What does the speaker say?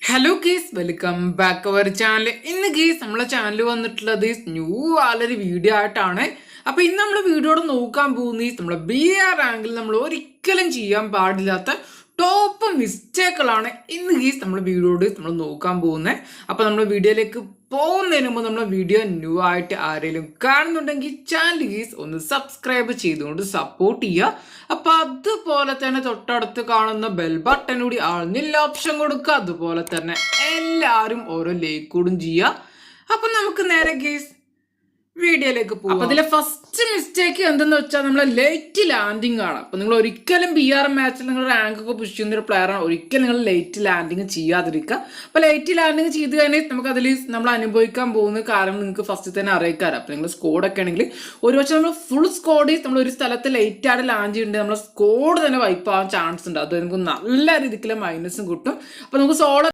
Hello guys, welcome back our channel. ഇന്ന് guys നമ്മളെ channel വന്നിട്ടുള്ളത് ന്യൂ ആളൊരു വീഡിയോ ആയിട്ടാണ്. അപ്പൊ ഇന്ന് നമ്മൾ വീഡിയോയോട് നോക്കാൻ പോകുന്ന നമ്മളെ BA റാങ്കിൽ നമ്മൾ ഒരിക്കലും ചെയ്യാൻ പാടില്ലാത്ത ടോപ്പ് മിസ്റ്റേക്കുകളാണ് ഇന്ന് ഗീസ് നമ്മൾ വീഡിയോയോട് നമ്മൾ നോക്കാൻ പോകുന്നത്. അപ്പൊ നമ്മൾ വീഡിയോയിലേക്ക് പോകുന്നതിന് മുമ്പ് നമ്മളെ വീഡിയോ ന്യൂ ആയിട്ട് ആരെങ്കിലും കാണുന്നുണ്ടെങ്കിൽ ചാനൽ ഗീസ് ഒന്ന് സബ്സ്ക്രൈബ് ചെയ്തുകൊണ്ട് സപ്പോർട്ട് ചെയ്യുക. അപ്പൊ അതുപോലെ തന്നെ തൊട്ടടുത്ത് കാണുന്ന ബെൽ ബട്ടൺ കൂടി ആളുന്നില്ല ഓപ്ഷൻ കൊടുക്കുക. അതുപോലെ തന്നെ എല്ലാവരും ഓരോ ലൈക്ക് കൂടും ചെയ്യുക. അപ്പൊ നമുക്ക് നേരെ ഗീസ് വീഡിയോയിലേക്ക് പോകും. അപ്പൊ അതിലെ ഫസ്റ്റ് മിസ്റ്റേക്ക് എന്തെന്ന് വെച്ചാൽ നമ്മളെ ലേറ്റ് ലാൻഡിങ് ആണ്. അപ്പൊ നിങ്ങൾ ഒരിക്കലും BR മാച്ചിൽ നിങ്ങൾ റാങ്ക് ഒക്കെ പുഷ് ചെയ്യുന്ന ഒരു പ്ലെയർ ആണ്, ഒരിക്കലും നിങ്ങൾ ലേറ്റ് ലാൻഡിങ് ചെയ്യാതിരിക്കുക. അപ്പൊ ലേറ്റ് ലാൻഡിങ് ചെയ്ത് കഴിഞ്ഞാൽ നമുക്ക് അതിൽ നമ്മൾ അനുഭവിക്കാൻ പോകുന്ന കാരണം നിങ്ങൾക്ക് ഫസ്റ്റ് തന്നെ അറിയിക്കാറ്. അപ്പൊ നിങ്ങൾ സ്കോഡൊക്കെ ആണെങ്കിൽ ഒരുപക്ഷെ നമ്മൾ ഫുൾ സ്കോഡ് നമ്മൾ ഒരു സ്ഥലത്ത് ലേറ്റ് ആയിട്ട് ലാൻഡ് ചെയ്യുന്നുണ്ട്, നമ്മുടെ സ്കോഡ് തന്നെ വൈപ്പ് ആവാൻ ചാൻസ് ഉണ്ട്. അത് നമുക്ക് നല്ല രീതിക്കുള്ള മൈനസും കിട്ടും. അപ്പൊ നമുക്ക് സോളോ